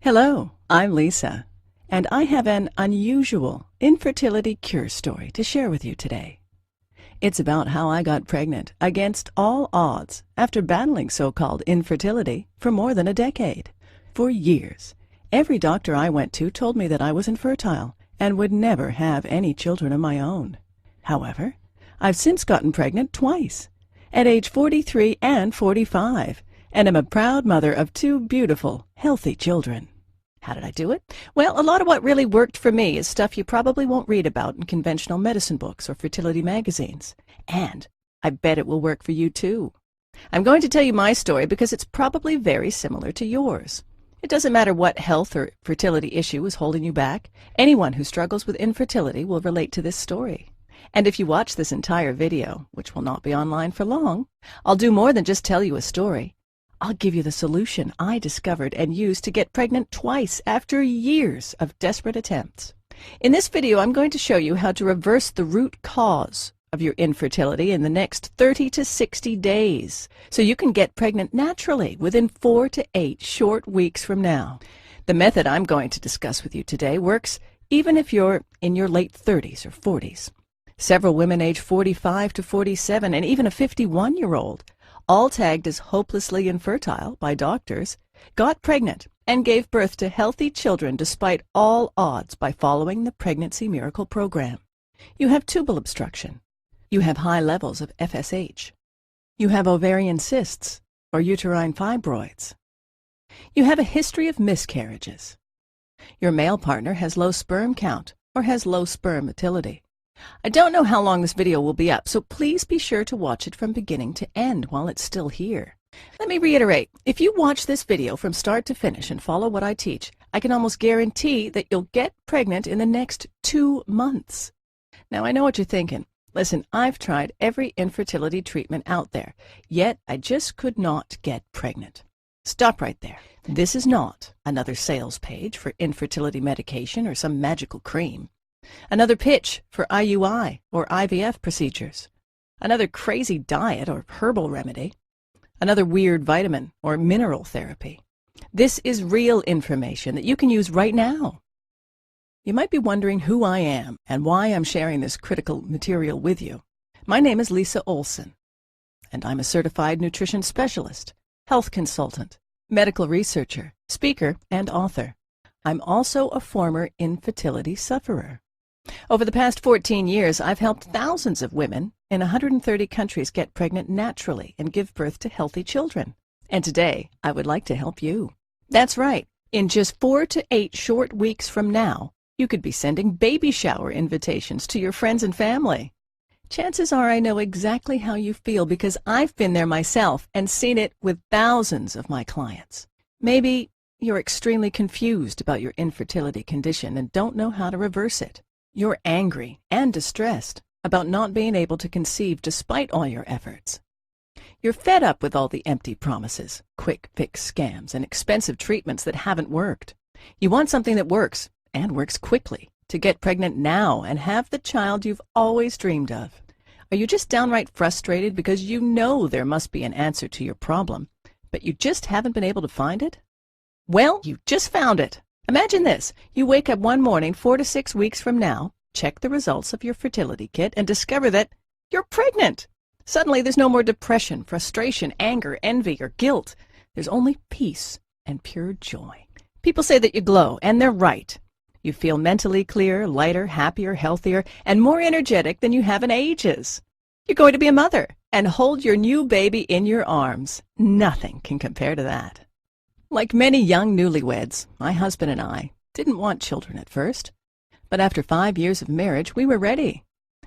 Hello, I'm Lisa, and I have an unusual infertility cure story to share with you today. It's about how I got pregnant against all odds after battling so-called infertility for more than a decade. For years, every doctor I went to told me that I was infertile and would never have any children of my own. However, I've since gotten pregnant twice, at age 43 and 45, and am a proud mother of two beautiful, healthy children. How did I do it? Well, a lot of what really worked for me is stuff you probably won't read about in conventional medicine books or fertility magazines. And I bet it will work for you too. I'm going to tell you my story because it's probably very similar to yours. It doesn't matter what health or fertility issue is holding you back. Anyone who struggles with infertility will relate to this story. And if you watch this entire video, which will not be online for long, I'll do more than just tell you a story. I'll give you the solution I discovered and used to get pregnant twice after years of desperate attempts. In this video, I'm going to show you how to reverse the root cause of your infertility in the next 30 to 60 days, so you can get pregnant naturally within 4 to 8 short weeks from now. The method I'm going to discuss with you today works even if you're in your late 30s or 40s. Several women age 45 to 47 and even a 51-year-old, all tagged as hopelessly infertile by doctors, got pregnant and gave birth to healthy children despite all odds by following the Pregnancy Miracle program. You have tubal obstruction. You have high levels of FSH. You have ovarian cysts or uterine fibroids. You have a history of miscarriages. Your male partner has low sperm count or has low sperm motility. I don't know how long this video will be up, so please be sure to watch it from beginning to end while it's still here. Let me reiterate, if you watch this video from start to finish and follow what I teach, I can almost guarantee that you'll get pregnant in the next 2 months. Now, I know what you're thinking. Listen, I've tried every infertility treatment out there, yet I just could not get pregnant. Stop right there. This is not another sales page for infertility medication or some magical cream. Another pitch for IUI or IVF procedures. Another crazy diet or herbal remedy. Another weird vitamin or mineral therapy. This is real information that you can use right now. You might be wondering who I am and why I'm sharing this critical material with you. My name is Lisa Olson, and I'm a certified nutrition specialist, health consultant, medical researcher, speaker, and author. I'm also a former infertility sufferer. Over the past 14 years, I've helped thousands of women in 130 countries get pregnant naturally and give birth to healthy children. And today, I would like to help you. That's right. In just 4 to 8 short weeks from now, you could be sending baby shower invitations to your friends and family. Chances are I know exactly how you feel because I've been there myself and seen it with thousands of my clients. Maybe you're extremely confused about your infertility condition and don't know how to reverse it. You're angry and distressed about not being able to conceive despite all your efforts. You're fed up with all the empty promises, quick fix scams, and expensive treatments that haven't worked. You want something that works, and works quickly, to get pregnant now and have the child you've always dreamed of. Are you just downright frustrated because you know there must be an answer to your problem, but you just haven't been able to find it? Well, you just found it. Imagine this. You wake up one morning 4 to 6 weeks from now, check the results of your fertility kit, and discover that you're pregnant. Suddenly, there's no more depression, frustration, anger, envy, or guilt. There's only peace and pure joy. People say that you glow, and they're right. You feel mentally clearer, lighter, happier, healthier, and more energetic than you have in ages. You're going to be a mother and hold your new baby in your arms. Nothing can compare to that. Like many young newlyweds, my husband and I didn't want children at first. But after 5 years of marriage, we were ready.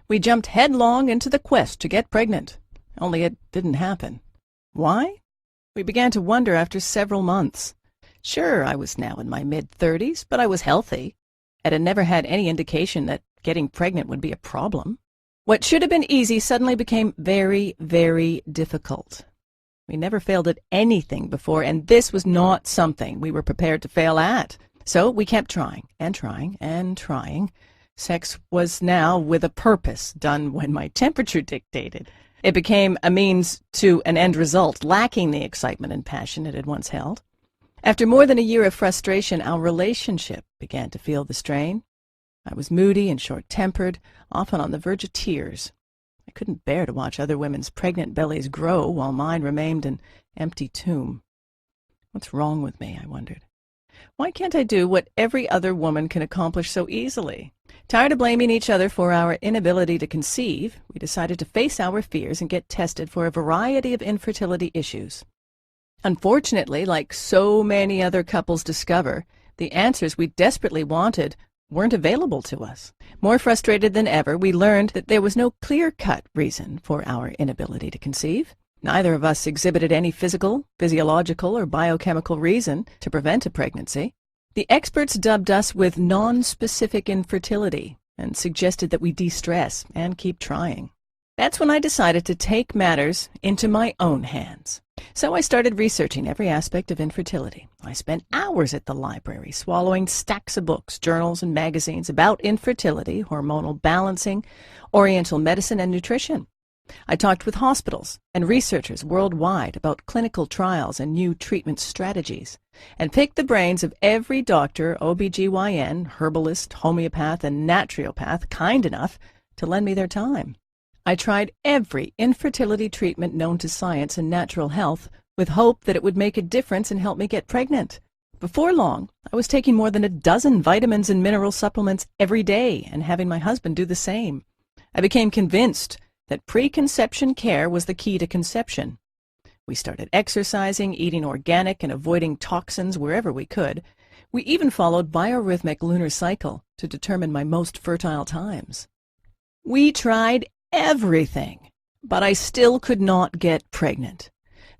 We jumped headlong into the quest to get pregnant, only it didn't happen. Why? We began to wonder after several months. Sure, I was now in my mid-30s, but I was healthy, and had never had any indication that getting pregnant would be a problem. What should have been easy suddenly became very, very difficult. We never failed at anything before, and this was not something we were prepared to fail at. So we kept trying and trying and trying. Sex was now with a purpose, done when my temperature dictated. It became a means to an end result, lacking the excitement and passion it had once held. After more than a year of frustration, our relationship began to feel the strain. I was moody and short-tempered, often on the verge of tears. I couldn't bear to watch other women's pregnant bellies grow while mine remained an empty tomb. What's wrong with me, I wondered. Why can't I do what every other woman can accomplish so easily? Tired of blaming each other for our inability to conceive, we decided to face our fears and get tested for a variety of infertility issues. Unfortunately, like so many other couples discover, the answers we desperately wanted weren't available to us. More frustrated than ever, we learned that there was no clear-cut reason for our inability to conceive. Neither of us exhibited any physical, physiological, or biochemical reason to prevent a pregnancy. The experts dubbed us with non-specific infertility and suggested that we de-stress and keep trying. That's when I decided to take matters into my own hands. So I started researching every aspect of infertility. I spent hours at the library, swallowing stacks of books, journals, and magazines about infertility, hormonal balancing, oriental medicine, and nutrition. I talked with hospitals and researchers worldwide about clinical trials and new treatment strategies, and picked the brains of every doctor, OBGYN, herbalist, homeopath, and naturopath kind enough to lend me their time. I tried every infertility treatment known to science and natural health with hope that it would make a difference and help me get pregnant. Before long, I was taking more than a dozen vitamins and mineral supplements every day and having my husband do the same. I became convinced that preconception care was the key to conception. We started exercising, eating organic, and avoiding toxins wherever we could. We even followed biorhythmic lunar cycle to determine my most fertile times. We tried everything, but I still could not get pregnant.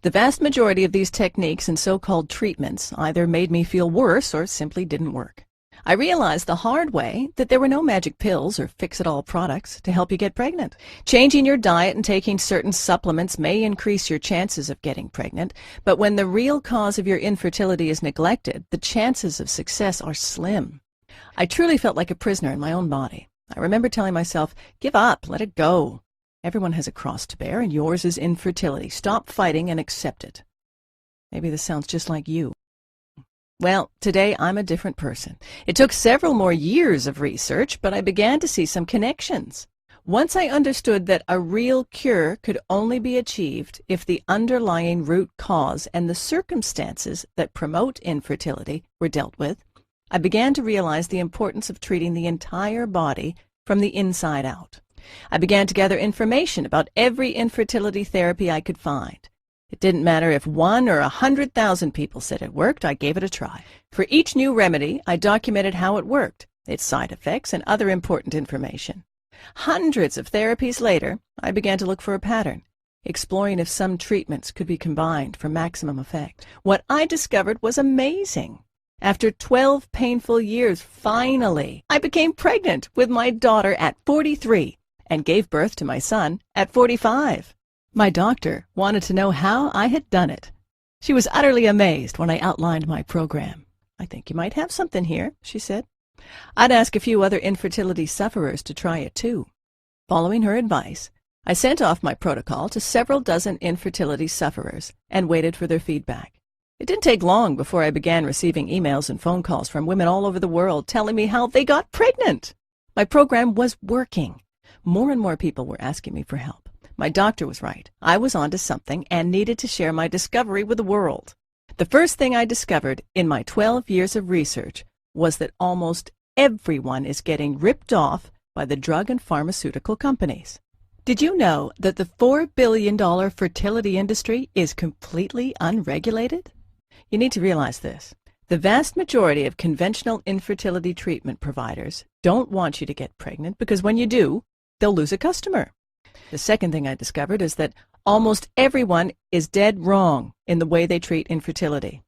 The vast majority of these techniques and so-called treatments either made me feel worse or simply didn't work. I realized the hard way that there were no magic pills or fix-it-all products to help you get pregnant. Changing your diet and taking certain supplements may increase your chances of getting pregnant, but when the real cause of your infertility is neglected, the chances of success are slim. I truly felt like a prisoner in my own body. I remember telling myself, give up, let it go. Everyone has a cross to bear, and yours is infertility. Stop fighting and accept it. Maybe this sounds just like you. Well, today I'm a different person. It took several more years of research, but I began to see some connections. Once I understood that a real cure could only be achieved if the underlying root cause and the circumstances that promote infertility were dealt with, I began to realize the importance of treating the entire body from the inside out. I began to gather information about every infertility therapy I could find. It didn't matter if 1 or 100,000 people said it worked, I gave it a try. For each new remedy, I documented how it worked, its side effects, and other important information. Hundreds of therapies later, I began to look for a pattern, exploring if some treatments could be combined for maximum effect. What I discovered was amazing. After 12 painful years, finally, I became pregnant with my daughter at 43 and gave birth to my son at 45. My doctor wanted to know how I had done it. She was utterly amazed when I outlined my program. I think you might have something here, she said. I'd ask a few other infertility sufferers to try it too. Following her advice, I sent off my protocol to several dozen infertility sufferers and waited for their feedback. It didn't take long before I began receiving emails and phone calls from women all over the world telling me how they got pregnant. My program was working. More and more people were asking me for help. My doctor was right. I was onto something and needed to share my discovery with the world. The first thing I discovered in my 12 years of research was that almost everyone is getting ripped off by the drug and pharmaceutical companies. Did you know that the $4 billion fertility industry is completely unregulated? You need to realize this. The vast majority of conventional infertility treatment providers don't want you to get pregnant because when you do, they'll lose a customer. The second thing I discovered is that almost everyone is dead wrong in the way they treat infertility.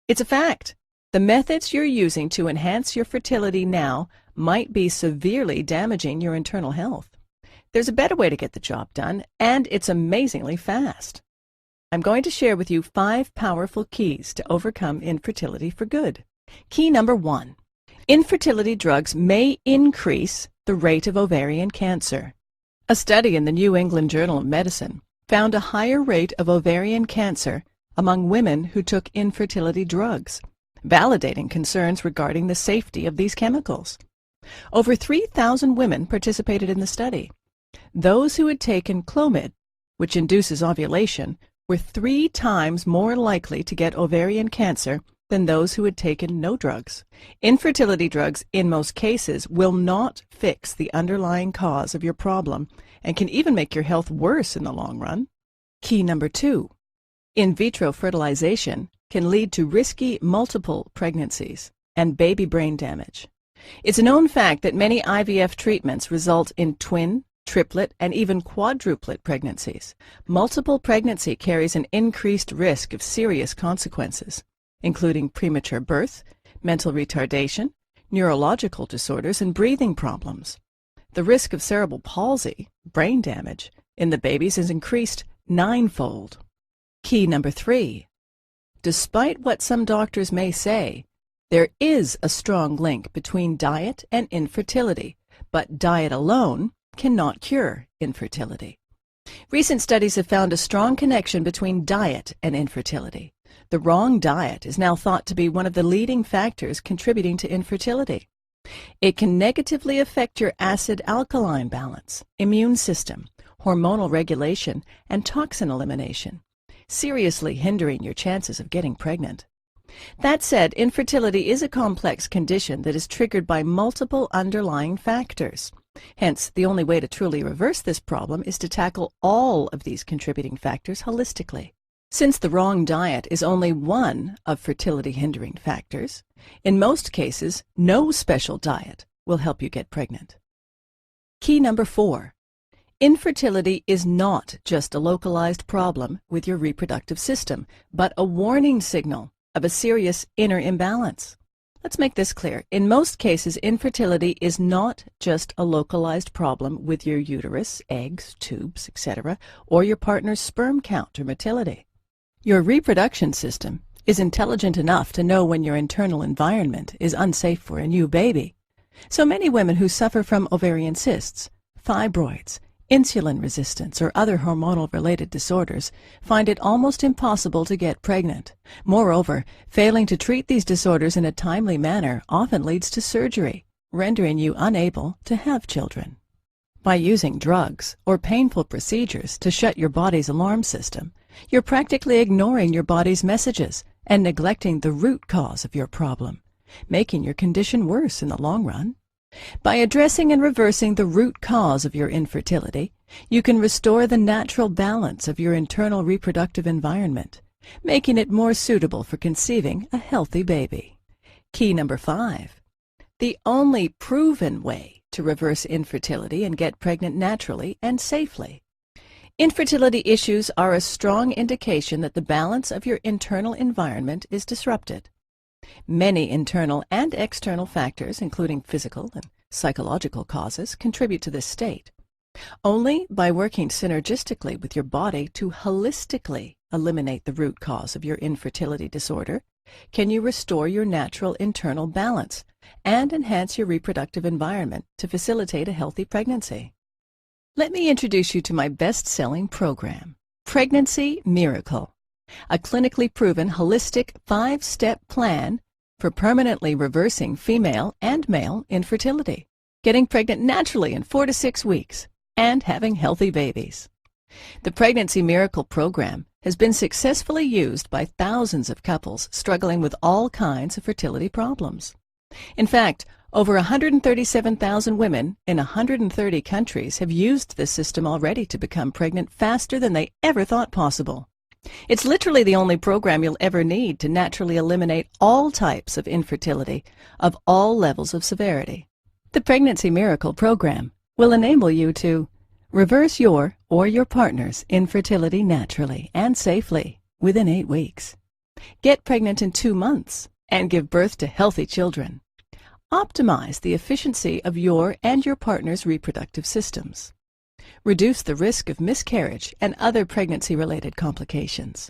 It's a fact. The methods you're using to enhance your fertility now might be severely damaging your internal health. There's a better way to get the job done, and it's amazingly fast. I'm going to share with you 5 powerful keys to overcome infertility for good. Key number 1. Infertility drugs may increase the rate of ovarian cancer. A study in the New England Journal of Medicine found a higher rate of ovarian cancer among women who took infertility drugs, validating concerns regarding the safety of these chemicals. Over 3,000 women participated in the study. Those who had taken Clomid, which induces ovulation, were 3 times more likely to get ovarian cancer than those who had taken no drugs. Infertility drugs, in most cases, will not fix the underlying cause of your problem and can even make your health worse in the long run. Key number 2. In vitro fertilization can lead to risky multiple pregnancies and baby brain damage. It's a known fact that many IVF treatments result in twin, triplet, and even quadruplet pregnancies. Multiple pregnancy carries an increased risk of serious consequences, including premature birth, mental retardation, neurological disorders, and breathing problems. The risk of cerebral palsy, brain damage, in the babies is increased 9-fold. Key number 3. Despite what some doctors may say, there is a strong link between diet and infertility, but diet alone cannot cure infertility. Recent studies have found a strong connection between diet and infertility. The wrong diet is now thought to be one of the leading factors contributing to infertility. It can negatively affect your acid-alkaline balance, immune system, hormonal regulation, and toxin elimination, seriously hindering your chances of getting pregnant. That said, infertility is a complex condition that is triggered by multiple underlying factors. Hence, the only way to truly reverse this problem is to tackle all of these contributing factors holistically. Since the wrong diet is only one of fertility-hindering factors, in most cases, no special diet will help you get pregnant. Key number 4. Infertility is not just a localized problem with your reproductive system, but a warning signal of a serious inner imbalance. Let's make this clear. In most cases, infertility is not just a localized problem with your uterus, eggs, tubes, etc., or your partner's sperm count or motility. Your reproduction system is intelligent enough to know when your internal environment is unsafe for a new baby. So many women who suffer from ovarian cysts, fibroids, insulin resistance, or other hormonal-related disorders find it almost impossible to get pregnant. Moreover, failing to treat these disorders in a timely manner often leads to surgery, rendering you unable to have children. By using drugs or painful procedures to shut your body's alarm system, you're practically ignoring your body's messages and neglecting the root cause of your problem, making your condition worse in the long run. By addressing and reversing the root cause of your infertility, you can restore the natural balance of your internal reproductive environment, making it more suitable for conceiving a healthy baby. Key number 5. The only proven way to reverse infertility and get pregnant naturally and safely. Infertility issues are a strong indication that the balance of your internal environment is disrupted. Many internal and external factors, including physical and psychological causes, contribute to this state. Only by working synergistically with your body to holistically eliminate the root cause of your infertility disorder can you restore your natural internal balance and enhance your reproductive environment to facilitate a healthy pregnancy. Let me introduce you to my best-selling program, Pregnancy Miracle, a clinically proven holistic 5-step plan for permanently reversing female and male infertility, getting pregnant naturally in 4 to 6 weeks, and having healthy babies. The Pregnancy Miracle program has been successfully used by thousands of couples struggling with all kinds of fertility problems. In fact, over 137,000 women in 130 countries have used this system already to become pregnant faster than they ever thought possible. It's literally the only program you'll ever need to naturally eliminate all types of infertility of all levels of severity. The Pregnancy Miracle program will enable you to reverse your or your partner's infertility naturally and safely within 8 weeks. Get pregnant in 2 months and give birth to healthy children. Optimize the efficiency of your and your partner's reproductive systems. Reduce the risk of miscarriage and other pregnancy-related complications.